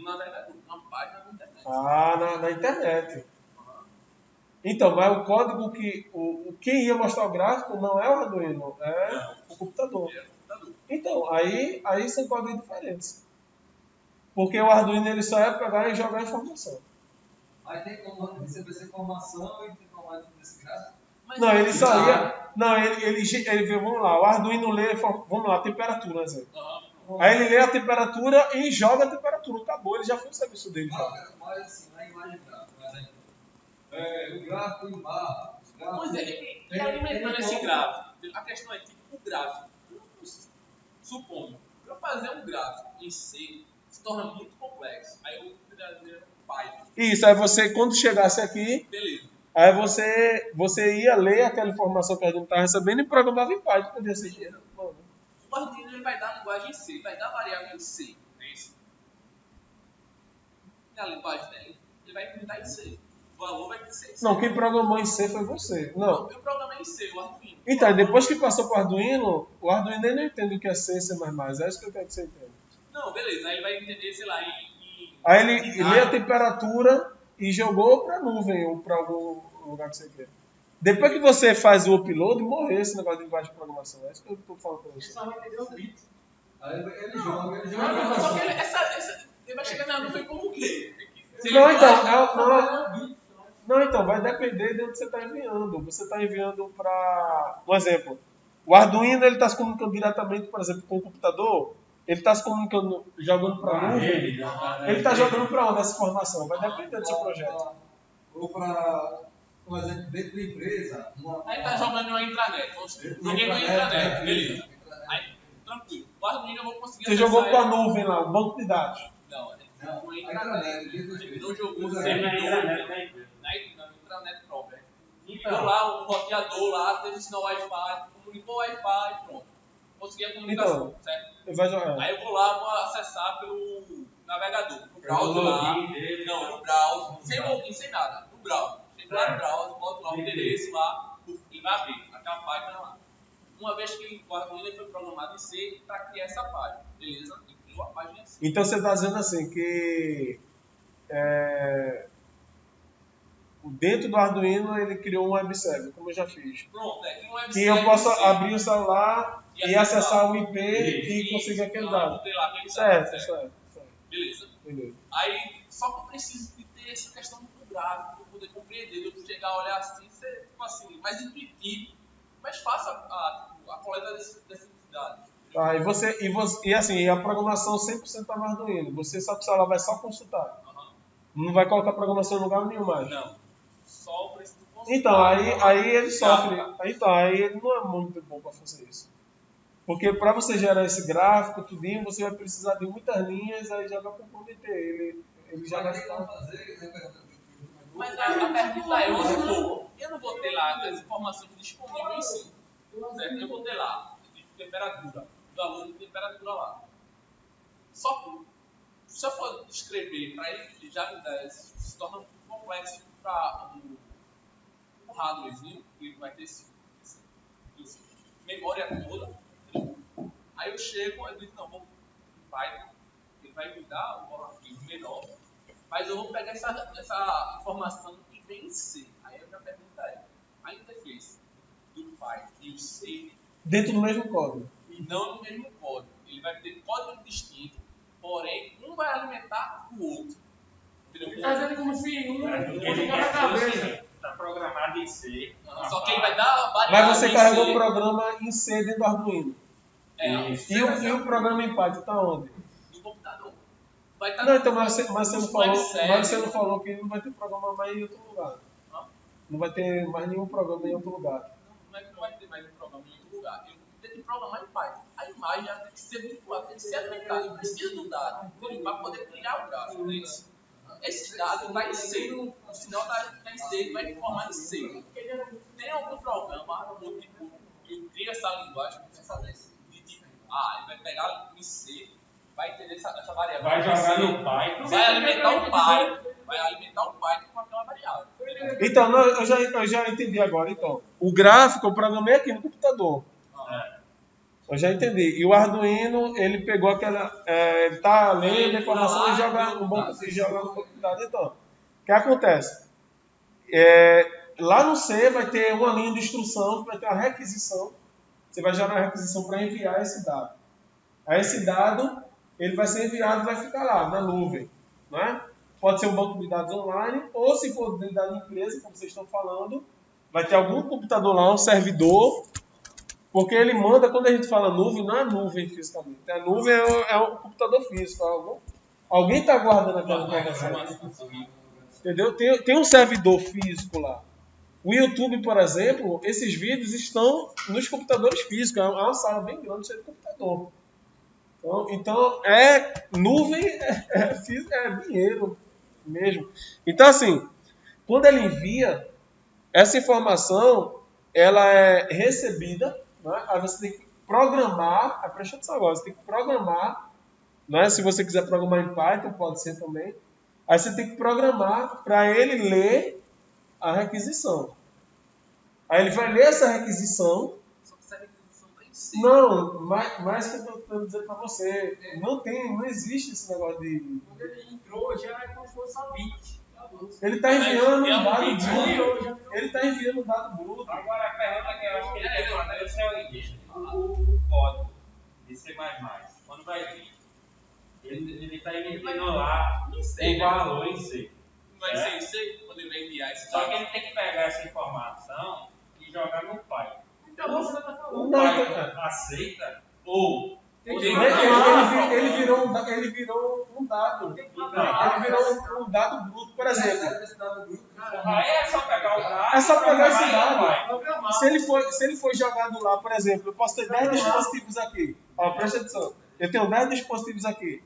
Na verdade, uma página da internet. Ah, na internet. Então, mas o código quem ia mostrar o gráfico não é o Arduino, é o computador. Então, aí são códigos diferentes. Porque o Arduino ele só é pegar e jogar informação. Aí tem como receber essa informação e transformar nesse gráfico? Não, ele só ia. Não, ele vê, vamos lá, o Arduino lê, vamos lá, temperatura, exemplo. Aí ele lê a temperatura e joga a temperatura. Acabou, ele já fez o serviço dele. Mas assim, na imagem gráfica, por exemplo, o gráfico em barra. Pois é, e alimentando esse gráfico. A questão é tipo o gráfico. Supondo, para fazer um gráfico em C se torna muito complexo. Aí eu vou trazer um Python. Isso, aí você, quando chegasse aqui, beleza. Aí você ia ler aquela informação que a gente estava recebendo e programava em Python. Podia ser. O Arduino ele vai dar linguagem em C, vai dar variável em C. É isso? E a linguagem dele, ele vai implementar em C. O valor vai ser em C. Não, quem programou em C foi você. Não. Eu programei em C, o Arduino. Então, depois que passou para o Arduino ele não entende o que é C, C++. É isso que eu quero que você entenda. Não, beleza. Aí ele vai entender, sei lá, Aí ele lê a temperatura e jogou para a nuvem ou para algum lugar que você quer. Depois que você faz o upload, morreu esse negócio de linguagem de programação. É isso que eu estou falando para você. Só vai entender os bits. Aí ele joga, Só que ele vai chegar na nuvem como o quê? Não, então, não, então, vai depender de onde você está enviando. Você está enviando para... Um exemplo, o Arduino ele está se comunicando diretamente, por exemplo, com o computador. Ele está se comunicando, jogando para a nuvem. Ele está jogando para onde essa informação? Vai depender do seu projeto. Ou para, por exemplo, dentro da empresa. Aí tá jogando uma intranet. Joguei uma intranet, beleza. Aí, tranquilo. O Arduino eu vou conseguir Você jogou acessar para a nuvem lá, um banco de dados. Não, Não, uma a intranet. intranet, Ele não jogou usa servidor, intranet da empresa. na intranet própria. Então. Ligou lá, um roteador lá, teve sinal Wi-Fi, comunicou o Wi-Fi, pronto. Consegui a comunicação, Então, certo? ele vai jogar. Aí eu vou lá, vou acessar pelo navegador, no browser lá. login dele. Não, no browser, sem login, sem nada, no browser. Chego lá no browser, boto lá o endereço lá, e vai abrir aquela página lá. Uma vez que o Arduino foi programado em C para criar essa página, beleza? E criou a página em C. Então você está dizendo assim que dentro do Arduino ele criou um web server, como eu já fiz. Pronto, tem um web Que eu server posso em C. abrir o celular e acessar o IP e Isso, conseguir aquele eu dado. botei lá aquele Certo, dado, certo. Beleza. Beleza. Aí, só que eu preciso de ter essa questão do gráfico, para poder compreender, eu chegar a olhar assim, ser tipo assim, mais intuitivo, mais fácil a coleta desses dados. Tá, e assim, a programação 100% está no Arduino. Você só precisa lá, vai só consultar. Aham. Não vai colocar programação em lugar nenhum mais. Não. Só preciso consultar. Então, aí ele sofre. Então, aí ele não é muito bom para fazer isso. Porque para você gerar esse gráfico, tudinho, você vai precisar de muitas linhas, aí já vai comprometer. Ele já vai ficar... Mas a pergunta é, eu não vou ter lá as informações disponíveis em si. Certo? Eu vou ter lá tipo, temperatura, valor de temperatura lá. Só que se eu for escrever para ele, já se torna muito complexo para o hardwarezinho, que vai ter esse memória toda. Aí eu chego e digo, não, vou Python, ele vai me dar um arquivo menor, mas eu vou pegar essa informação que vem em C. Aí a minha pergunta é, a interface do Python e o C Dentro do mesmo código. não no mesmo código. Ele vai ter código distinto, porém um vai alimentar o outro. Entendeu? Fazendo como se um Ele na cabeça. está programado em C. Só que ele vai dar variável Mas você em carregou C. o programa em C dentro do Arduino. Isso. E o programa em Python está onde? do computador. Vai estar Não, então, mas você não falou, web server. mas você não falou que não vai ter programa mais em outro lugar. Não? Não vai ter mais nenhum programa em outro lugar. Não é que não vai ter mais um programa em outro lugar. Eu tenho que programar em Python. A imagem ela tem que ser vinculada, tem que ser alimentada. Eu preciso do dado para poder criar o gráfico. Não é isso? Esses dados vai em C. O sinal está em C, vai informar em C. Tem algum programa, ou tipo, eu crio essa linguagem para fazer isso. De tipo, ele vai pegar em C, vai entender essa variável. Vai jogar no Python. Vai alimentar o Python. Vai alimentar o Python com aquela variável. Então, não, eu já entendi agora. Então, o gráfico eu programei aqui no computador. Eu já entendi. E o Arduino, ele pegou aquela... ele está lendo a informação e joga no banco de dados. Então, o que acontece? Lá no C vai ter uma linha de instrução, vai ter uma requisição. Você vai gerar uma requisição para enviar esse dado. Aí esse dado, ele vai ser enviado e vai ficar lá, na nuvem. Não é? Pode ser um banco de dados online, ou se for de dados de empresa, como vocês estão falando, vai ter algum computador lá, um servidor, porque ele manda, quando a gente fala nuvem, não é nuvem fisicamente. A nuvem é um computador físico. Alguém está guardando aquela informação. Entendeu? Tem um servidor físico lá. O YouTube, por exemplo, esses vídeos estão nos computadores físicos. É uma sala bem grande cheia de computador. Então nuvem é dinheiro mesmo. Então, assim, quando ele envia, essa informação ela é recebida, né? Aí você tem que programar, presta atenção agora, você tem que programar, né? Se você quiser programar em Python, pode ser também. Aí você tem que programar para ele ler a requisição. Aí ele vai ler essa requisição. Só que essa requisição está em C. Não, mais que eu estou tentando dizer para você, não existe esse negócio de... Quando ele entrou, já é como se fosse a bit. Ele está enviando um dado bit, bruto. Ele está enviando um dado bruto. Agora a pergunta que eu acho que ele quer fazer é o seguinte: o código de C++, quando vai vir. Ele está emitindo lá Em C, o né? valor em C. Não vai ser em C quando ele vai enviar esse Só dado. que ele tem que pegar essa informação e jogar no pai. Então, você tá falando. O pai aceita ou Tem ele que não Ele virou um dado. Ele virou um dado bruto, por exemplo. Aí é só pegar o dado. É só pegar esse e dado. vai. programar. Se ele for jogado lá, por exemplo, eu posso ter 10 dispositivos aqui. Ó, presta atenção. Eu tenho 10 dispositivos aqui.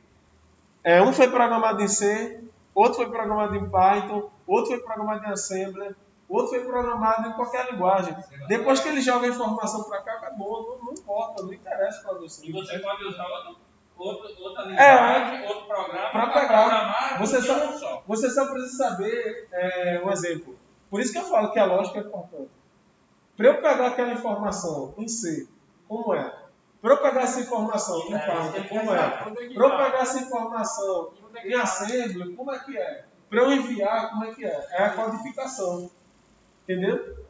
Um foi programado em C, outro foi programado em Python, outro foi programado em Assembler, outro foi programado em qualquer linguagem. Depois que ele joga a informação para cá, acabou. Não importa, não interessa para você. E você pode usar outra linguagem, outro programa Para pegar. programar Você tudo em um só precisa saber um exemplo. Por isso que eu falo que a lógica é importante. Para eu pegar aquela informação em C, como é? Para eu pegar essa informação em Python, como é? Para eu pegar essa informação em Assembly, como é que é? Para eu enviar, como é que é? É a codificação. Entendeu?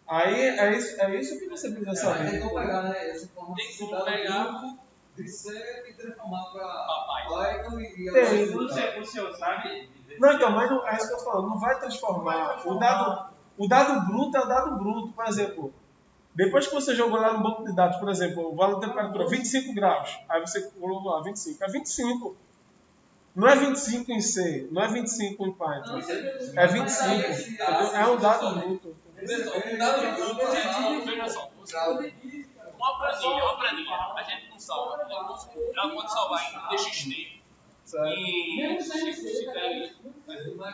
Aí é isso que você precisa saber. Tem que pegar, né? Essa Tem informação como pegar de C e transformar para papai. Python e Tem. O senhor sabe? Não, então, mas não, é isso que eu estou falando. Não vai transformar. O dado bruto é o dado bruto. Por exemplo, depois que você jogou lá no banco de dados, por exemplo, o valor da temperatura 25 graus. Aí você colocou lá 25. É 25. Não é 25 em C, não é 25 em Python. É 25. Entendeu? É um dado bruto. Um dado bruto, gente, veja só. Uma planilha. A gente não salva. Ela pode salvar em TXT, em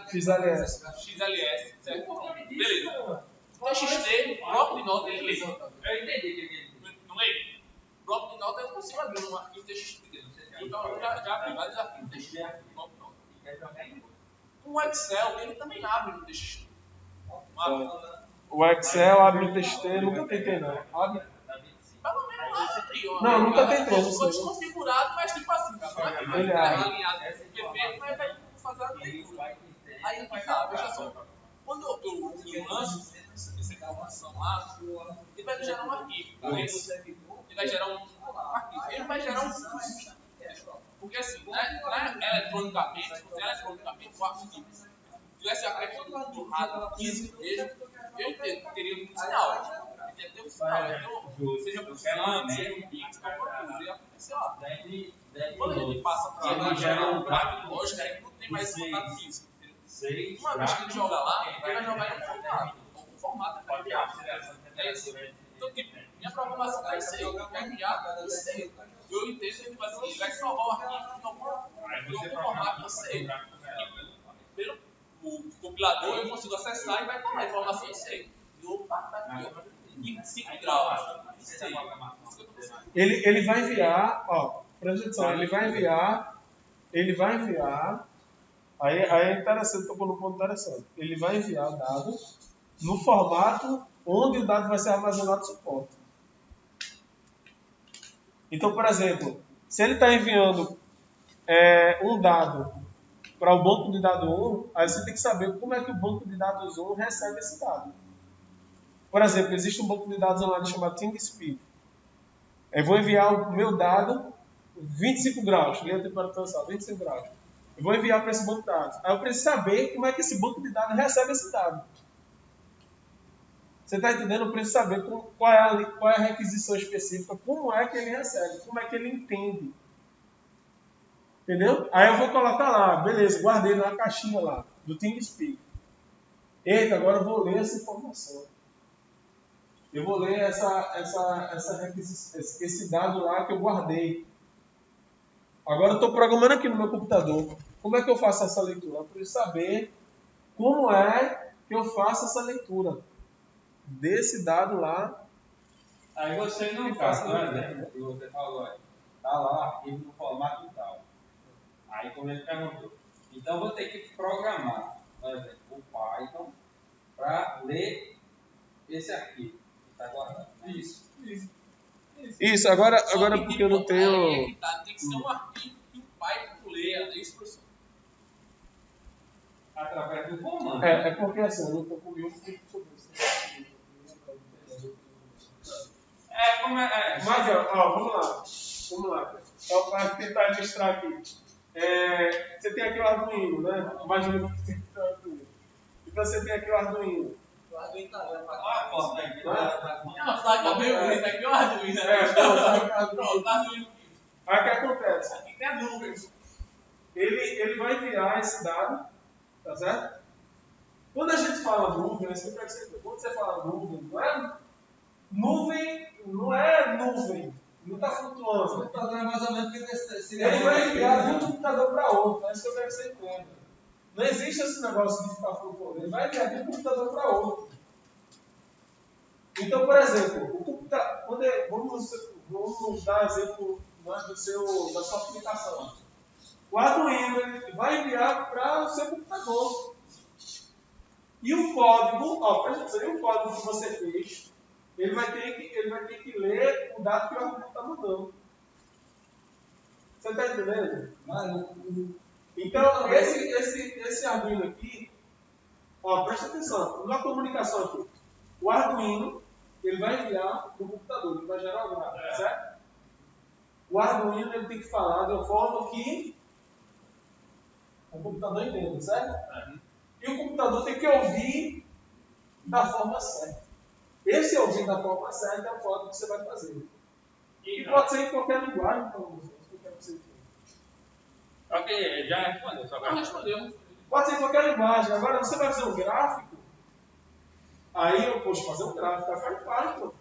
XLS. XLS, certo? Beleza. TXT, bloco de nota em lei. Eu entendi. Não é? Bloco de nota eu consigo abrir um arquivo TXT. Então eu já abri vários arquivos TXT. Bloco de nota. Um Excel, ele também abre no TXT. O Excel abre o TXT, nunca tentei não. Abre? Pelo menos abre. Ó. Não, nunca tentei, não sei. Desconfigurado, mas tipo assim, cara. Ele Tá abre. alinhado perfeito, mas vai fazer a leitura. Aí tá, veja só. Quando eu lanço essa informação lá, ele vai gerar um arquivo. Tá vendo? Ele vai gerar um arquivo. Ele vai gerar um custo. Porque assim, eletronicamente, o arquivo, se tivesse a questão do rádio físico mesmo, eu teria um sinal. Ia ter um sinal. Então, seja por scan, seja um pix, qualquer coisa, ia acontecer lá. Quando a gente passa para gerar um gráfico lógico, aí não tem mais esse contato físico. Uma vez que ele joga lá, ele vai jogar em um formato. O formato é variável. É isso. Então, tipo, minha programação vai ser, vai criar em C. Eu entendo que tipo assim, ele vai salvar o arquivo em algum formato em C. Pelo compilador, eu consigo acessar e vai tomar a informação em C. E opa, tá aqui, ó. 25 graus. Em C. Ele vai enviar, ó, presta atenção, ele vai enviar, aí é interessante, tocou num ponto interessante. Ele vai enviar o dado no formato onde o dado vai ser armazenado no suporte. Então, por exemplo, se ele está enviando um dado para o banco de dados 1, aí você tem que saber como é que o banco de dados 1 recebe esse dado. Por exemplo, existe um banco de dados online chamado ThingSpeak. Eu vou enviar o meu dado 25 graus, linha de temperatura só, 25 graus. Eu vou enviar para esse banco de dados. Aí eu preciso saber como é que esse banco de dados recebe esse dado. Você está entendendo? Eu preciso saber qual é a requisição específica, como é que ele recebe, como é que ele entende. Entendeu? Aí eu vou colocar lá, beleza, guardei na caixinha lá, do ThingSpeak. Eita, agora eu vou ler essa informação. Eu vou ler esse dado lá que eu guardei. Agora eu estou programando aqui no meu computador. Como é que eu faço essa leitura? Eu preciso saber como é que eu faço essa leitura desse dado lá. Aí você não faz, por exemplo, que você falou aí. Está lá o arquivo no formato tal. Aí como ele perguntou. Então eu vou ter que programar, por exemplo, o Python para ler esse arquivo que está guardado. Isso, agora porque eu não tenho. Tem que ser um arquivo que o Python leia a instrução. Através do comando. É porque assim, eu não estou com o livro sobre isso. Como é? Mas, ó, vamos lá. Então, para tentar ilustrar aqui. Você tem aqui o Arduino, né? Imagina que você tem o Arduino. Então você tem aqui o Arduino. O Arduino tá olhando pra Olha a cá. porta aí. Não, tá meio bonito aqui, o Arduino. Pronto, tá Arduino. Aí o que acontece? Aqui tem a nuvem. Ele vai enviar esse dado, tá certo? Quando a gente fala nuvem, quando você fala nuvem, não é nuvem, não está O flutuando. computador é mais ou menos que esse Ele vai enviar de um computador para outro, é isso que eu quero que você entenda. Não existe esse negócio de ficar flutuando, ele vai enviar de um computador para outro. Então, por exemplo, o computador, vamos dar exemplo da sua aplicação. O Arduino ele vai enviar para o seu computador. E o código, presta atenção, o código que você fez, ele vai ter que ler o dado que o Arduino está mandando. Você está entendendo? Então, esse Arduino aqui, presta atenção, na comunicação aqui, o Arduino, ele vai enviar no computador, ele vai gerar o gráfico, certo? O Arduino ele tem que falar de uma forma que o computador entenda, certo? E o computador tem que ouvir da forma certa. Esse ouvir da forma certa é o código que você vai fazer. E pode ser em qualquer linguagem, então, você Só que já respondeu, só que Não respondeu. pode ser em qualquer linguagem. Agora, você vai fazer um gráfico, aí eu posso fazer um gráfico, vai ficar em Python.